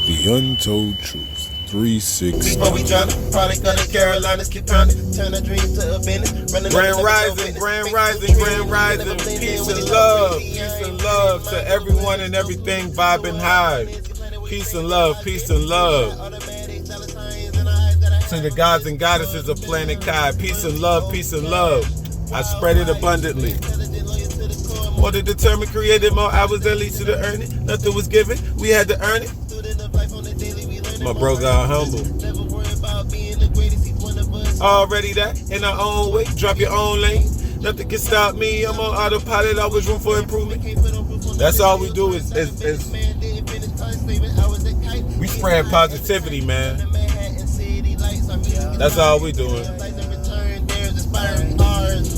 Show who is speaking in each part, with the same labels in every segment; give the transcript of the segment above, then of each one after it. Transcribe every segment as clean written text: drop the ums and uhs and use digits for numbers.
Speaker 1: The Untold Truth, 360.
Speaker 2: Before we drown it, probably go to Carolinas, get pounded, turn a dream to a business.
Speaker 3: Grand rising, grand rising, grand rising. Peace and love, to everyone and everything vibing high. Peace and love, peace and love. To the gods and goddesses of planet Kai, peace and love, peace and love. I spread it abundantly. More to determine, created more hours than leads to the earning. Nothing was given, we had to earn it. My bro got humble. Already that, in our own way, drop your own lane. Nothing can stop me, I'm on autopilot, always room for improvement. That's all we do is we spread positivity, man. That's all we doing.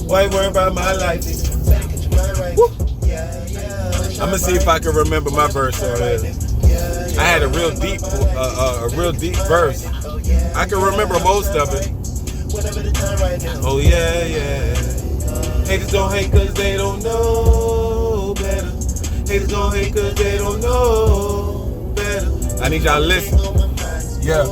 Speaker 3: Why you worrying about my life? Woo. I'm gonna see if I can remember my verse on here. I had a real deep verse. I can remember most of it. Oh yeah, yeah. Haters don't hate cause they don't know better. Haters don't hate cause they don't know better. I need y'all to listen. Yeah.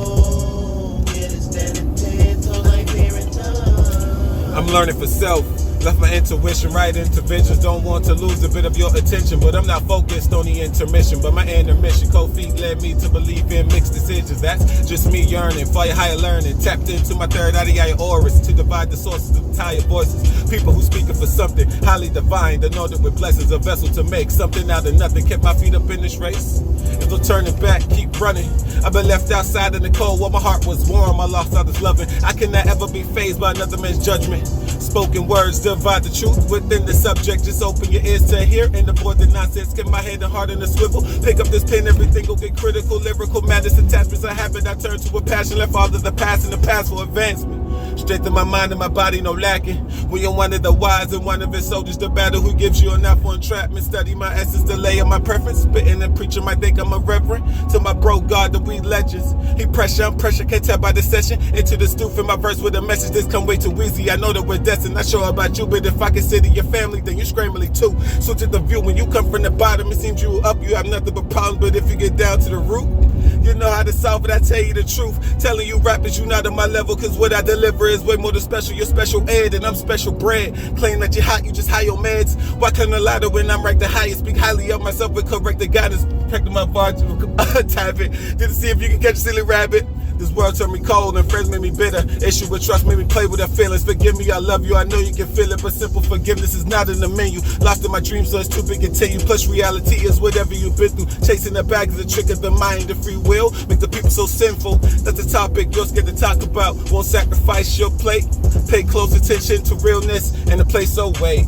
Speaker 3: I'm learning for self. Left my intuition, right interventions. Don't want to lose a bit of your attention, but I'm not focused on the intermission. But my intermission, cold feet led me to believe in mixed decisions. That's just me yearning for your higher learning. Tapped into my third eye auras to divide the sources of tired voices. People who speaking for something highly divine, anointed with blessings, a vessel to make something out of nothing. Kept my feet up in this race. If no turning back, keep running. I've been left outside in the cold while my heart was warm. I lost others loving. I cannot ever be fazed by another man's judgment. Spoken words divide the truth within the subject. Just open your ears to hear and avoid the nonsense. Get my head and heart in a swivel. Pick up this pen, everything will get critical. Lyrical madness, attachments, a habit. I turn to a passion. Left all of the past in the past for advancement. Strengthen my mind and my body, no lacking. When you're one of the wise and one of his soldiers, the battle who gives you enough for entrapment. Study my essence, delay of my preference. Spitting and preaching might think I'm a reverend. To my bro God, the we legends. He pressure, I'm pressure, can't tell by the session. Into the stoop in my verse with a message. This come way too easy. I know that we're destined. Not sure about you, but if I consider your family, then you're scrambling too. Switch at the view. When you come from the bottom, it seems you up, you have nothing but problems. But if you get down to the root, you know how to solve it, I tell you the truth. Telling you rappers you not on my level, cause what I deliver is way more than special. You're special ed and I'm special bred. Claim that you're hot, you just high your meds. Why couldn't I lie when I'm ranked the highest? Speak highly of myself with correct the guidance. Protecting my bar to type it. Did see if you can catch a silly rabbit. This world turned me cold and friends made me bitter. Issue with trust made me play with their feelings. Forgive me, I love you, I know you can feel it. But simple forgiveness is not in the menu. Lost in my dreams, so it's too big to continue. Plus reality is whatever you've been through. Chasing the bag is a trick of the mind. The free will make the people so sinful. That's the topic you're scared to talk about. Won't sacrifice your plate. Pay close attention to realness. And the place so wait,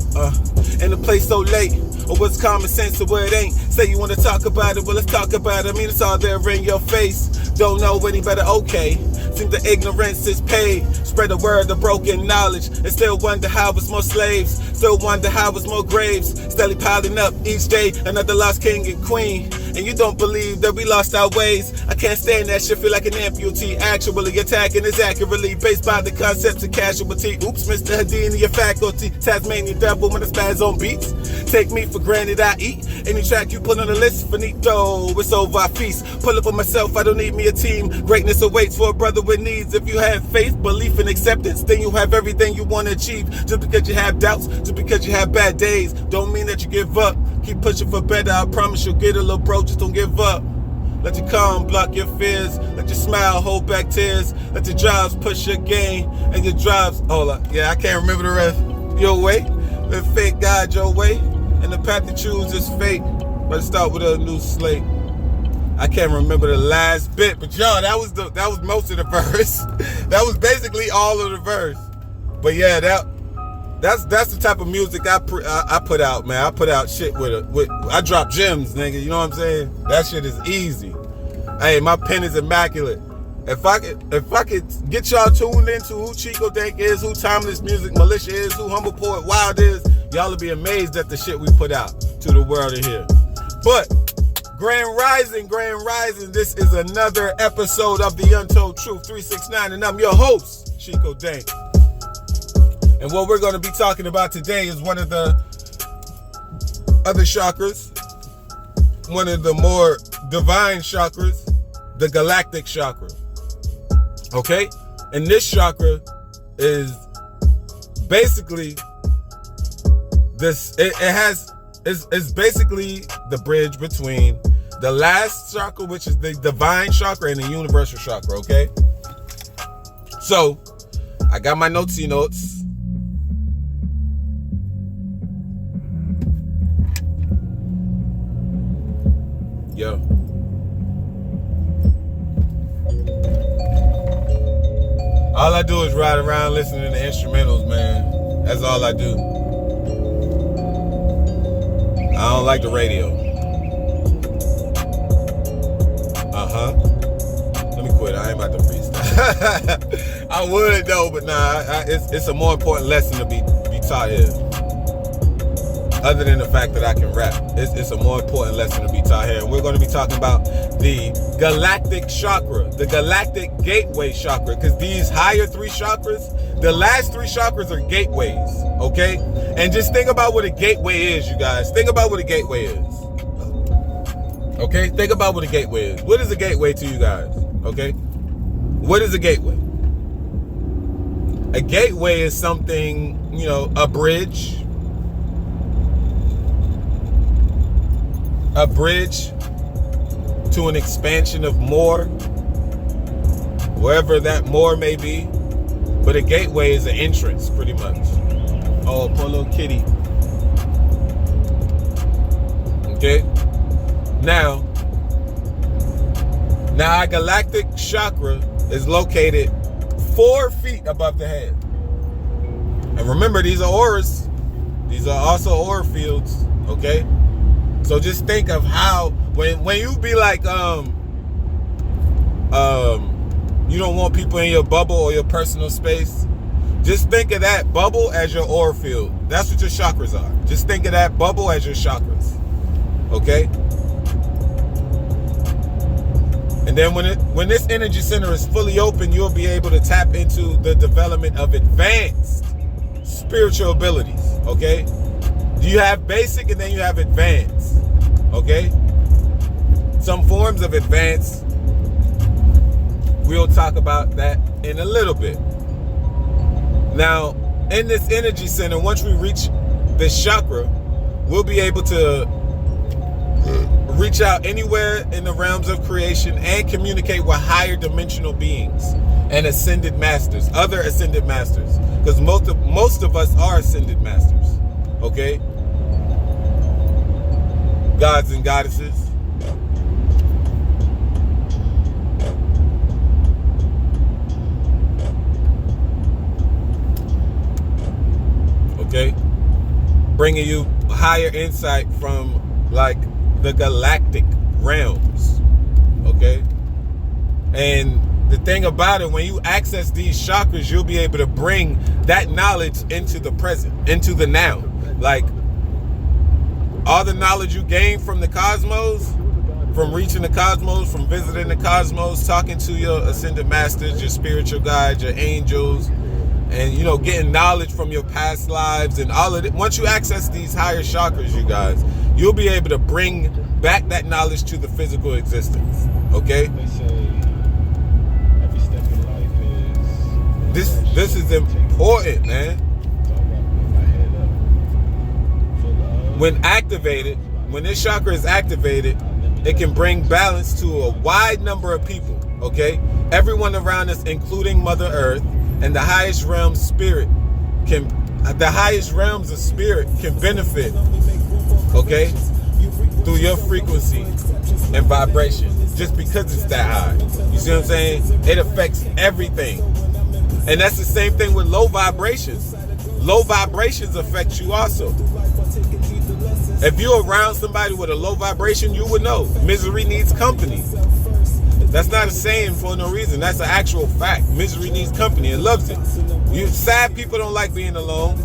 Speaker 3: and the place so late. Or what's common sense or what it ain't. Say you want to talk about it, well let's talk about it. I mean it's all there in your face. Don't know any better, okay. Think the ignorance is paid. Spread the word of broken knowledge. And still wonder how it's more slaves. Still wonder how it's more graves. Steadily piling up each day. Another lost king and queen. And you don't believe that we lost our ways. I can't stand that shit, feel like an amputee. Actually attacking is accurately based by the concepts of casualty. Oops, Mr. Houdini, your faculty. Tasmanian devil when it spaz on beats. Take me for granted, I eat. Any track you put on the list, finito. It's over, I feast. Pull up on myself, I don't need me a team. Greatness awaits for a brother with needs. If you have faith, belief, and acceptance, then you have everything you want to achieve. Just because you have doubts, just because you have bad days, don't mean that you give up. Keep pushing for better, I promise you'll get it, little bro, just don't give up. Let your calm block your fears. Let your smile hold back tears. Let your drives push your gain. And your drives, yeah, I can't remember the rest. Your way, let fate guide your way. And the path you choose is fate. But start with a new slate. I can't remember the last bit, but y'all, that was most of the verse. That was basically all of the verse. But yeah, that's the type of music I put out, man. I put out shit with I drop gems, nigga. You know what I'm saying? That shit is easy. Hey, my pen is immaculate. If I could get y'all tuned into who ChiicoDank is, who Timeless Music Militia is, who Humble Poet Wild is, y'all will be amazed at the shit we put out to the world in here. But Grand Rising, this is another episode of the Untold Truth 369, and I'm your host, ChiicoDank. And what we're going to be talking about today is one of the other chakras, one of the more divine chakras, the galactic chakra. Okay? And this chakra is basically this, it's basically the bridge between the last chakra, which is the divine chakra, and the universal chakra, okay? So, I got my notes. Yo. All I do is ride around listening to instrumentals, man. That's all I do. I don't like the radio. Let me quit. I ain't about to freestyle. I would though, but nah. It's a more important lesson to be taught here. Other than the fact that I can rap, it's a more important lesson to be taught here. And we're going to be talking about the galactic chakra, the galactic gateway chakra, because these higher three chakras, the last three chakras are gateways, okay? And just think about what a gateway is, you guys. Think about what a gateway is. Okay? Think about what a gateway is. What is a gateway to you guys? Okay? What is a gateway? A gateway is something, a bridge. A bridge to an expansion of more, wherever that more may be. But a gateway is an entrance, pretty much. Oh, poor little kitty. Okay? Now our galactic chakra is located 4 feet above the head. And remember, these are auras. These are also aura fields, okay? So just think of how, when you be like, you don't want people in your bubble or your personal space, just think of that bubble as your aura field. That's what your chakras are. Just think of that bubble as your chakras, okay? And then when this energy center is fully open, you'll be able to tap into the development of advanced spiritual abilities, okay? You have basic and then you have advanced, okay? Some forms of advanced, we'll talk about that in a little bit. Now, in this energy center, once we reach this chakra, we'll be able to reach out anywhere in the realms of creation and communicate with higher dimensional beings and ascended masters, other ascended masters, because most of us are ascended masters, okay? Gods and goddesses. Okay? Bringing you higher insight from like the galactic realms. Okay? And the thing about it, when you access these chakras, you'll be able to bring that knowledge into the present, into the now. Like, all the knowledge you gain from the cosmos, from reaching the cosmos, from visiting the cosmos, talking to your ascended masters, your spiritual guides, your angels, and getting knowledge from your past lives and all of it. Once you access these higher chakras, you guys, you'll be able to bring back that knowledge to the physical existence. Okay?
Speaker 2: They say every step in life is...
Speaker 3: This is important, man. When activated, when this chakra is activated, it can bring balance to a wide number of people, okay? Everyone around us, including Mother Earth, and the highest realms of spirit can benefit, okay, through your frequency and vibration, just because it's that high. You see what I'm saying? It affects everything. And that's the same thing with low vibrations. Low vibrations affect you also. If you're around somebody with a low vibration, you would know. Misery needs company. That's not a saying for no reason. That's an actual fact. Misery needs company. It loves it. Sad people don't like being alone.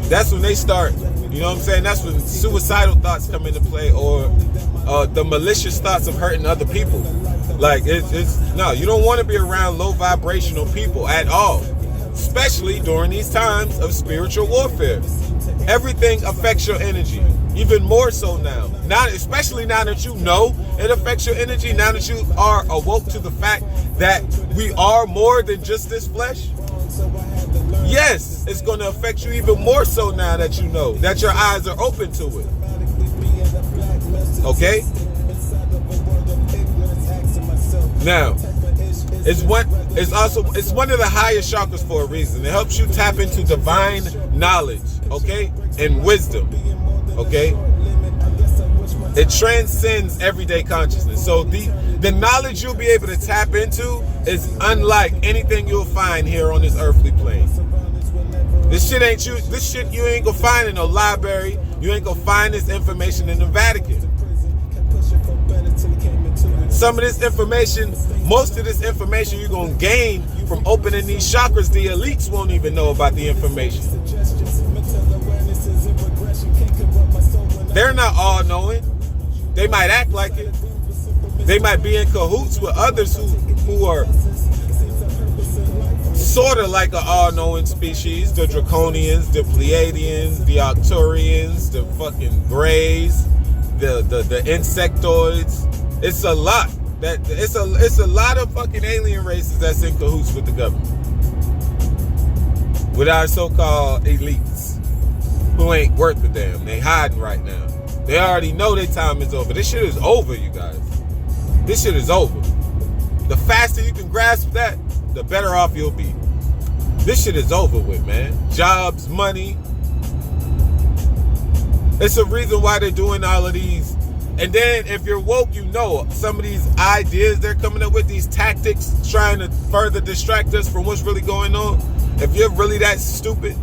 Speaker 3: That's when they start, you know what I'm saying? That's when suicidal thoughts come into play, or the malicious thoughts of hurting other people. Like, no, you don't want to be around low vibrational people at all, especially during these times of spiritual warfare. Everything affects your energy. even more so now. Now, especially now that you know it affects your energy, now that you are awoke to the fact that we are more than just this flesh. Yes, it's going to affect you even more so now that you know, that your eyes are open to it. Okay? Now, it's one of the highest chakras for a reason. It helps you tap into divine knowledge, okay? And wisdom, okay? It transcends everyday consciousness. So the knowledge you'll be able to tap into is unlike anything you'll find here on this earthly plane. This shit you ain't gonna find in no library. You ain't gonna find this information in the Vatican. Some of this information, most of this information you're gonna gain from opening these chakras. The elites won't even know about the information. They're not all knowing. They might act like it. They might be in cahoots with others who are sort of like an all-knowing species. The Draconians, the Pleiadians, the Arcturians, the fucking Greys, the insectoids. It's a lot. It's a lot of fucking alien races that's in cahoots with the government. With our so-called elites who ain't worth a damn. They hiding right now. They already know their time is over. This shit is over, you guys. This shit is over. The faster you can grasp that, the better off you'll be. This shit is over with, man. Jobs, money. It's a reason why they're doing all of these. And then if you're woke, you know some of these ideas they're coming up with, these tactics trying to further distract us from what's really going on. If you're really that stupid,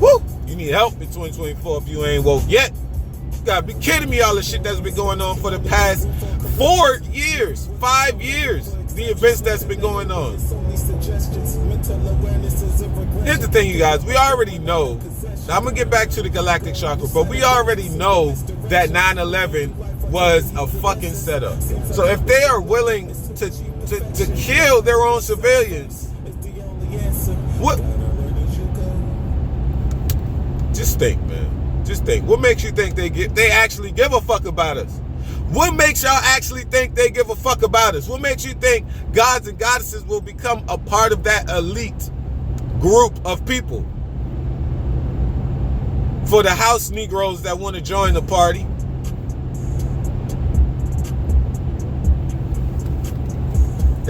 Speaker 3: woo, you need help in 2024 if you ain't woke yet. You gotta be kidding me, all the shit that's been going on for the past 4 years, 5 years. The events that's been going on. Here's the thing, you guys. We already know. Now, I'm going to get back to the Galactic Chakra, but we already know that 9/11 was a fucking setup. So if they are willing to kill their own civilians, what? Just think, man. Just think. What makes you think they actually give a fuck about us? What makes y'all actually think they give a fuck about us? What makes you think gods and goddesses will become a part of that elite group of people? For the house Negroes that want to join the party.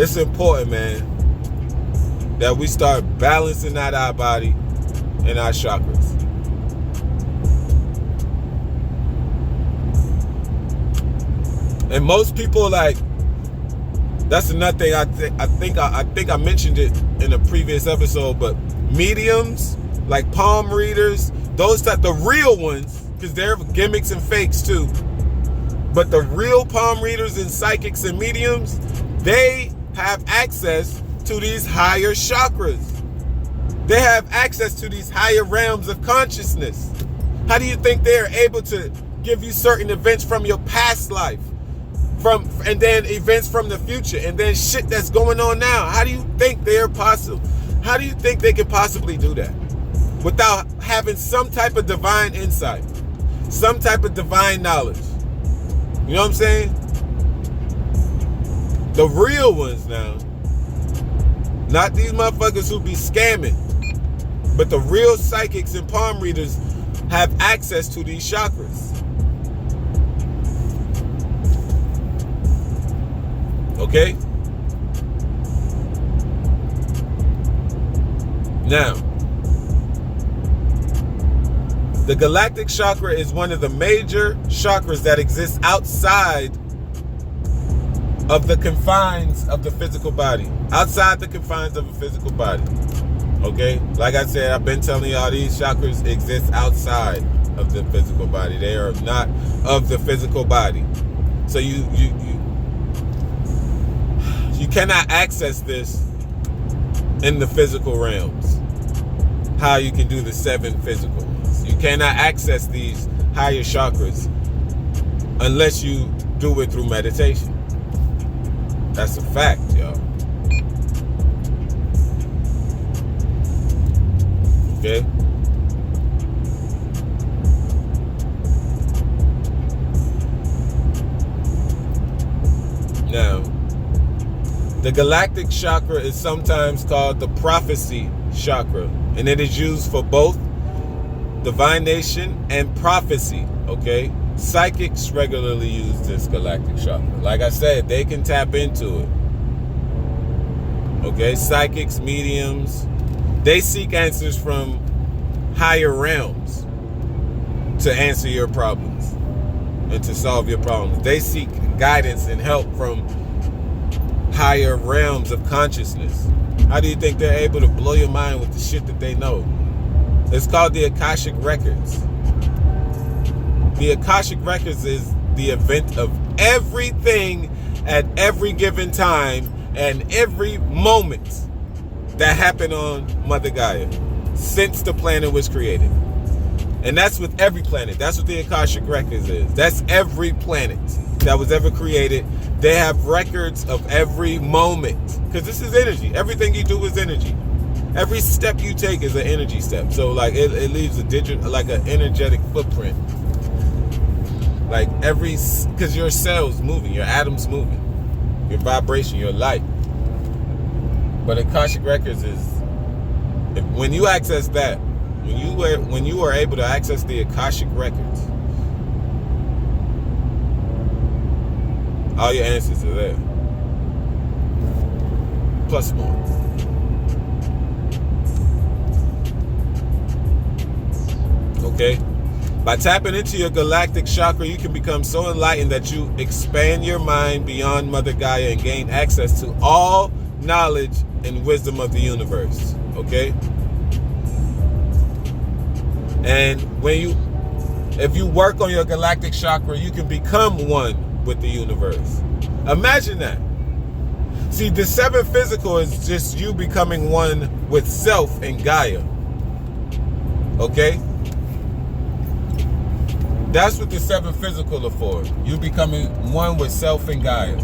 Speaker 3: It's important, man, that we start balancing out our body and our chakras. And most people, like, that's another thing. I think I mentioned it in a previous episode, but mediums, like palm readers, those type, the real ones, because they're gimmicks and fakes too. But the real palm readers and psychics and mediums, they have access to these higher chakras. They have access to these higher realms of consciousness. How do you think they're able to give you certain events from your past life? And then events from the future, and then shit that's going on now? How do you think they're possible? How do you think they can possibly do that without having some type of divine insight, some type of divine knowledge? You know what I'm saying? The real ones now, not these motherfuckers who be scamming, but the real psychics and palm readers have access to these chakras. Okay? Now, the Galactic Chakra is one of the major chakras that exists outside of the confines of the physical body. Outside the confines of a physical body. Okay? Like I said, I've been telling y'all these chakras exist outside of the physical body. They are not of the physical body. So you cannot access this in the physical realms. How you can do the 7 physical ones. You cannot access these higher chakras unless you do it through meditation. That's a fact, y'all. Okay? Now, the galactic chakra is sometimes called the prophecy chakra, and it is used for both divination and prophecy, okay? Psychics regularly use this galactic chakra. Like I said, they can tap into it. Okay, psychics, mediums, they seek answers from higher realms to answer your problems and to solve your problems. They seek guidance and help from higher realms of consciousness. How do you think they're able to blow your mind with the shit that they know? It's called the Akashic Records. The Akashic Records is the event of everything at every given time and every moment that happened on Mother Gaia since the planet was created. And that's with every planet. That's what the Akashic Records is. That's every planet that was ever created. They have records of every moment. Because this is energy. Everything you do is energy. Every step you take is an energy step. So like it leaves a digital, like an energetic footprint. Like because your cells moving, your atoms moving, your vibration, your light. But Akashic Records is, when you access that, when you are able to access the Akashic Records, all your answers are there. Plus more. Okay? By tapping into your galactic chakra, you can become so enlightened that you expand your mind beyond Mother Gaia and gain access to all knowledge and wisdom of the universe. Okay? And if you work on your galactic chakra, you can become one with the universe. Imagine that. See, the seventh physical is just you becoming one with self and Gaia. Okay? That's what the seven physical are for. You becoming one with self and Gaia.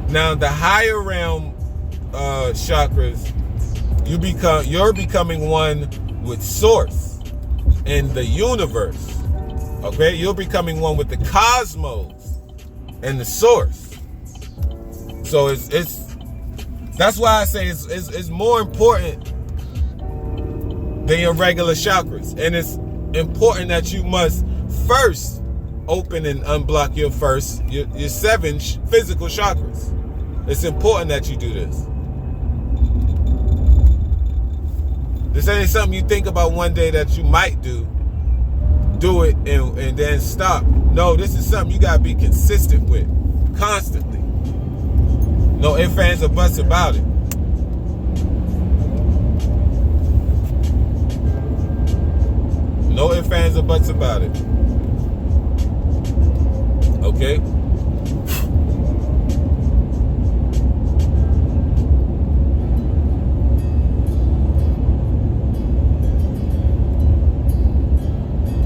Speaker 3: Now, the higher realm chakras, you're becoming one with Source and the universe. Okay, you're becoming one with the cosmos and the Source. So it's that's why I say it's more important than your regular chakras, and it's important that you must first open and unblock your seven physical chakras. It's important that you do this. This ain't something you think about one day that you might do it and then stop. No, this is something you gotta be consistent with constantly. No ifs, ands, or buts about it. No ifs, ands, or buts about it. Okay?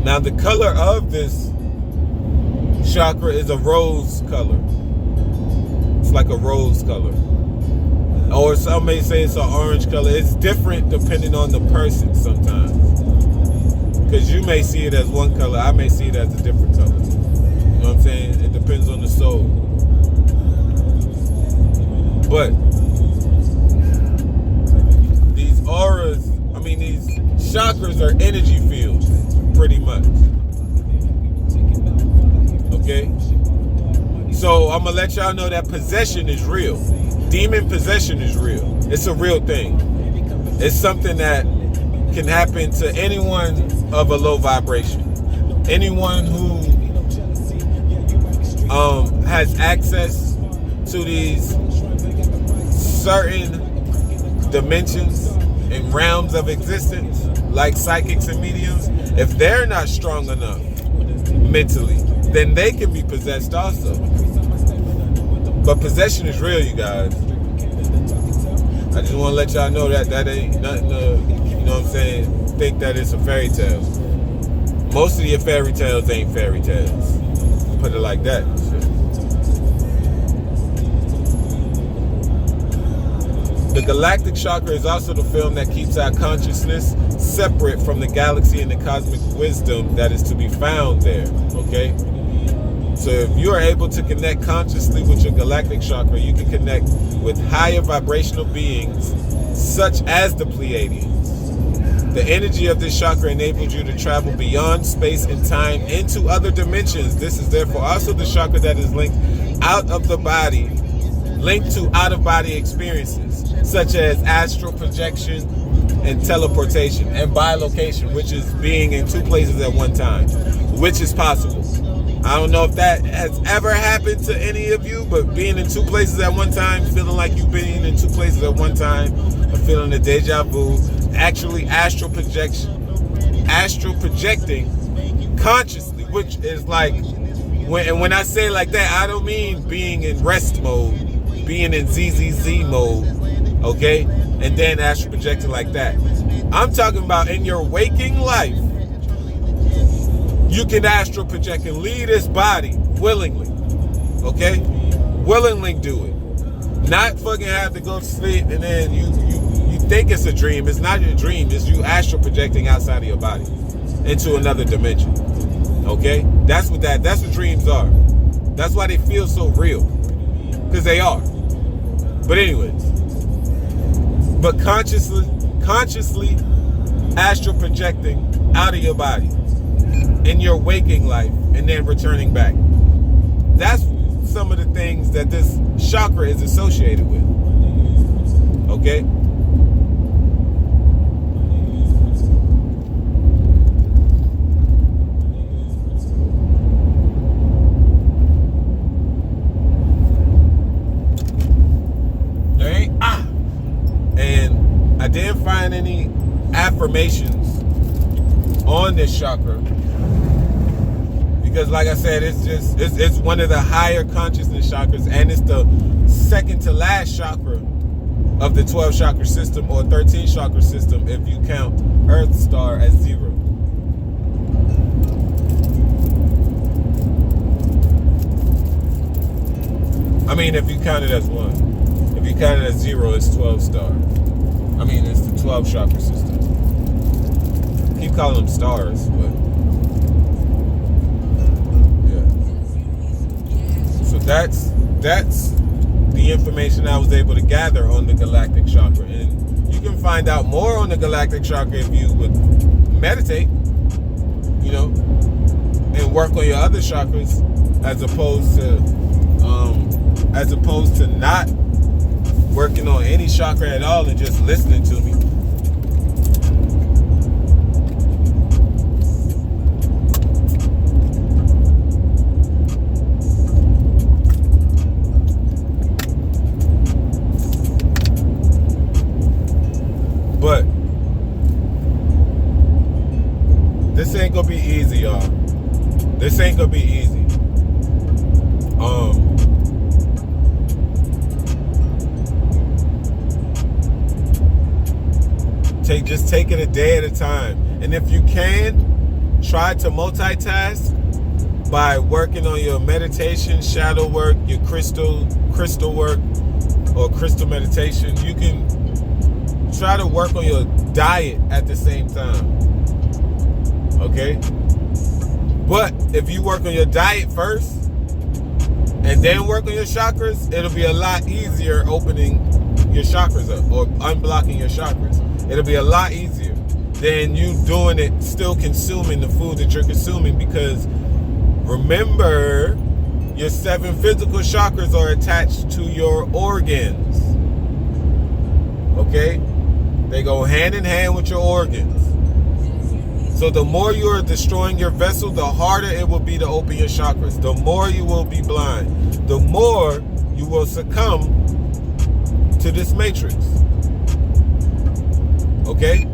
Speaker 3: Now the color of this chakra is a rose color. It's like a rose color. Or some may say it's an orange color. It's different depending on the person sometimes. Because you may see it as one color, I may see it as a different color. You know what I'm saying? It depends on the soul. But these auras, these chakras are energy fields, pretty much. Okay? So I'm gonna let y'all know that possession is real. Demon possession is real. It's a real thing. It's something that can happen to anyone of a low vibration. Anyone who has access to these certain dimensions and realms of existence, like psychics and mediums, if they're not strong enough mentally, then they can be possessed also. But possession is real, you guys. I just want to let y'all know that ain't nothing to, you know what I'm saying, think that it's a fairy tale. Most of your fairy tales ain't fairy tales. Put it like that. The Galactic Chakra is also the film that keeps our consciousness separate from the galaxy and the cosmic wisdom that is to be found there, okay? So if you are able to connect consciously with your galactic chakra, you can connect with higher vibrational beings such as the Pleiadians. The energy of this chakra enables you to travel beyond space and time into other dimensions. This is therefore also the chakra that is linked out of the body, linked to out-of-body experiences, such as astral projection and teleportation, and bilocation, which is being in two places at one time, which is possible. I don't know if that has ever happened to any of you, but being in two places at one time, feeling like you've been in two places at one time, or feeling a deja vu, actually astral projecting consciously, which is like, when I say like that, I don't mean being in rest mode, being in ZZZ mode, okay, and then astral projecting like that. I'm talking about in your waking life, you can astral project and leave this body willingly, okay? Willingly do it. Not fucking have to go to sleep and then you think it's a dream. It's not your dream. It's you astral projecting outside of your body into another dimension, okay? That's what dreams are. That's why they feel so real, because they are. But anyways, but consciously astral projecting out of your body in your waking life and then returning back. That's some of the things that this chakra is associated with. Okay? And I didn't find any affirmations on this chakra, because like I said, it's one of the higher consciousness chakras, and it's the second to last chakra of the 12 chakra system, or 13 chakra system if you count Earth star as 0. I mean, if you count it as 1. If you count it as 0, it's 12 star. I mean, it's the 12 chakra system. Keep calling them stars, but yeah. So that's the information I was able to gather on the galactic chakra, and you can find out more on the galactic chakra if you would meditate, you know, and work on your other chakras, as opposed to not working on any chakra at all and just listening to me. But this ain't gonna be easy, y'all. This ain't gonna be easy. Just take it a day at a time. And if you can, try to multitask by working on your meditation, shadow work, your crystal work, or crystal meditation. You can try to work on your diet at the same time. Okay? But if you work on your diet first and then work on your chakras, it'll be a lot easier opening your chakras up or unblocking your chakras. It'll be a lot easier than you doing it, still consuming the food that you're consuming, because remember, your 7 physical chakras are attached to your organs. Okay? They go hand in hand with your organs. So the more you're destroying your vessel, the harder it will be to open your chakras. The more you will be blind. The more you will succumb to this matrix. Okay?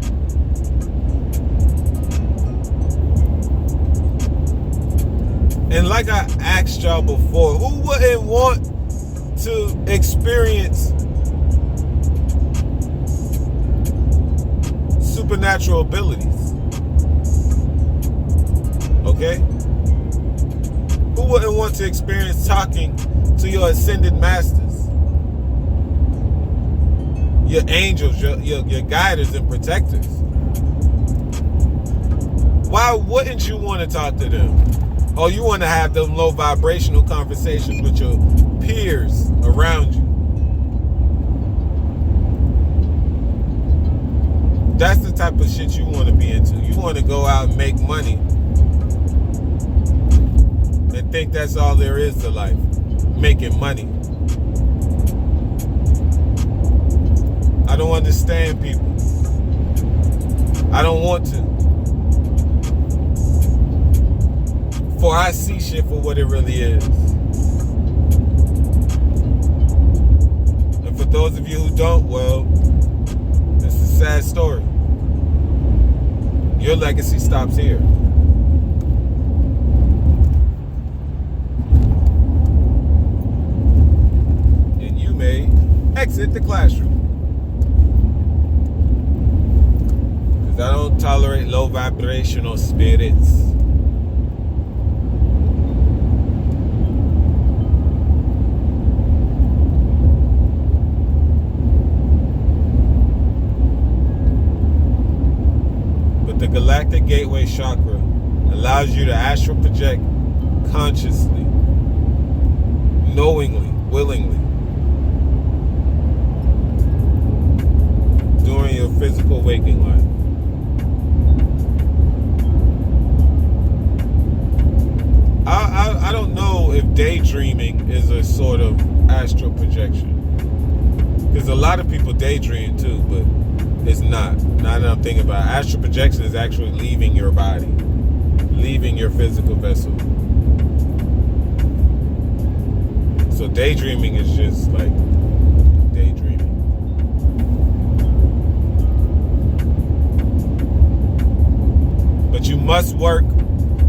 Speaker 3: And like I asked y'all before, who wouldn't want to experience supernatural abilities? Okay? Who wouldn't want to experience talking to your ascended masters? Your angels, your guiders and protectors. Why wouldn't you want to talk to them? Or you want to have them low vibrational conversations with your peers around you. That's the type of shit you want to be into. You want to go out and make money and think that's all there is to life. Making money. I don't understand people. I don't want to. For I see shit for what it really is. And for those of you who don't, well, it's a sad story. Your legacy stops here. And you may exit the classroom. Because I don't tolerate low vibrational spirits. The Galactic Gateway Chakra allows you to astral project consciously, knowingly, willingly, during your physical waking life. I don't know if daydreaming is a sort of astral projection. Because a lot of people daydream too, but it's not. Now that I'm thinking about it, astral projection is actually leaving your body, leaving your physical vessel. So daydreaming is just like daydreaming. But you must work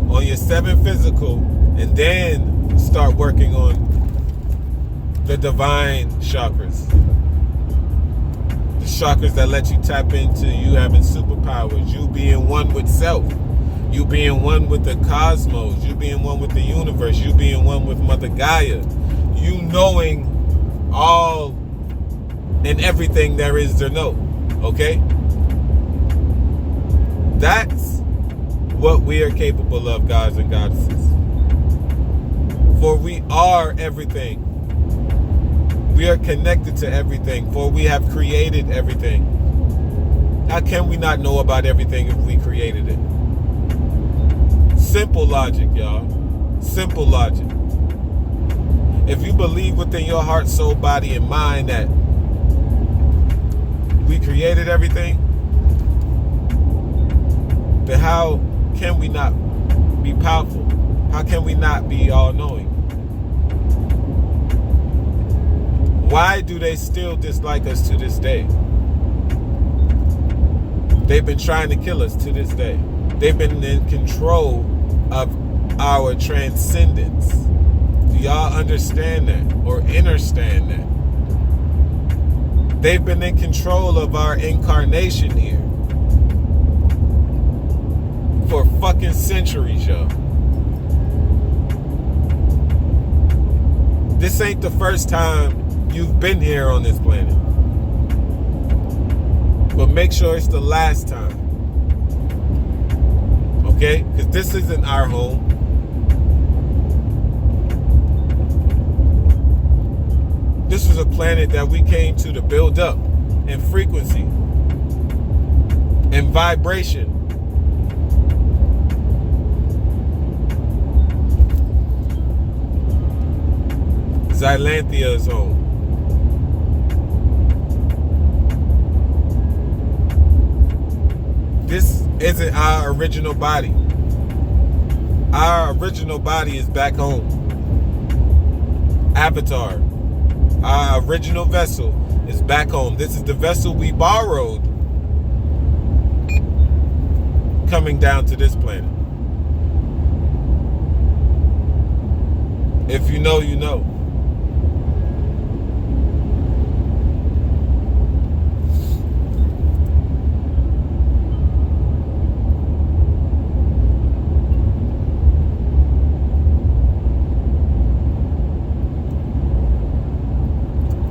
Speaker 3: on your 7 physical and then start working on the divine chakras. The chakras that let you tap into you having superpowers, you being one with self, you being one with the cosmos, you being one with the universe, you being one with Mother Gaia, you knowing all and everything there is to know, okay? That's what we are capable of, gods and goddesses. For we are everything. We are connected to everything, for we have created everything. How can we not know about everything if we created it? Simple logic, y'all. Simple logic. If you believe within your heart, soul, body, and mind that we created everything, then how can we not be powerful? How can we not be all-knowing? Why do they still dislike us to this day? They've been trying to kill us to this day. They've been in control of our transcendence. Do y'all understand that or understand that? They've been in control of our incarnation here for fucking centuries, y'all. This ain't the first time you've been here on this planet. But make sure it's the last time. Okay? Because this isn't our home. This is a planet that we came to build up in frequency and vibration. Xylanthea is home. This isn't our original body. Our original body is back home. Avatar. Our original vessel is back home. This is the vessel we borrowed coming down to this planet. If you know, you know.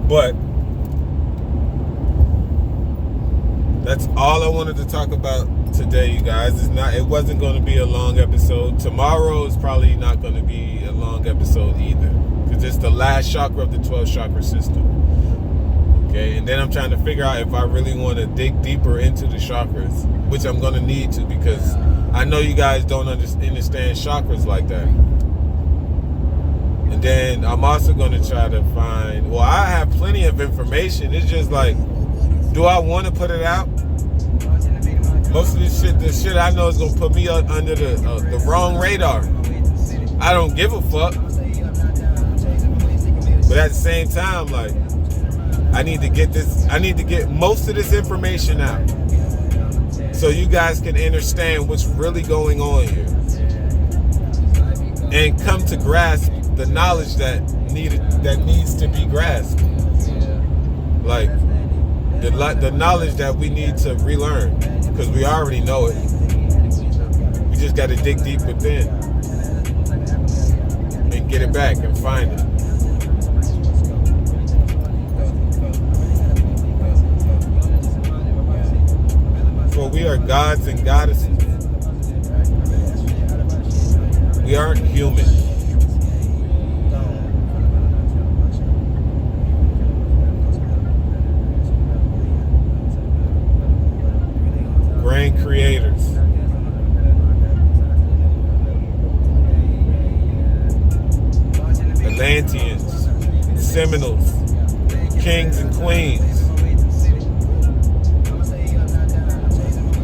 Speaker 3: But that's all I wanted to talk about today, you guys. It wasn't going to be a long episode. Tomorrow is probably not going to be a long episode either, because it's the last chakra of the 12 chakra system. Okay, and then I'm trying to figure out if I really want to dig deeper into the chakras, which I'm going to need to, because I know you guys don't understand chakras like that. And then I'm also going to try to find, well, I have plenty of information. It's just like, do I want to put it out? Most of the shit I know is going to put me under the wrong radar. I don't give a fuck. But at the same time, like, I need to get most of this information out, so you guys can understand what's really going on here and come to grasp the knowledge that needs to be grasped. Like the knowledge that we need to relearn, because we already know it. We just got to dig deep within and get it back and find it. For we are gods and goddesses. We aren't human. Grand creators. Atlanteans, Seminoles, kings and queens,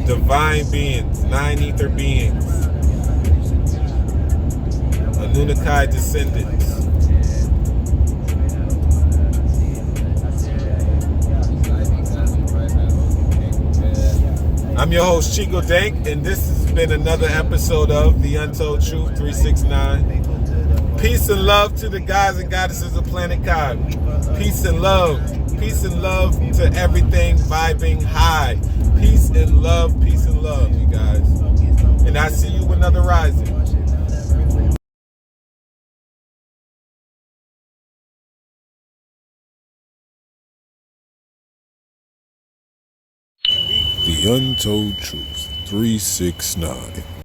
Speaker 3: divine beings, 9 ether beings, Anunnaki descendants. I'm your host, ChiicoDank, and this has been another episode of The Untold Truth 369. Peace and love to the gods and goddesses of planet God. Peace and love. Peace and love to everything vibing high. Peace and love, you guys. And I see you another rising.
Speaker 1: The Untold Truth 369.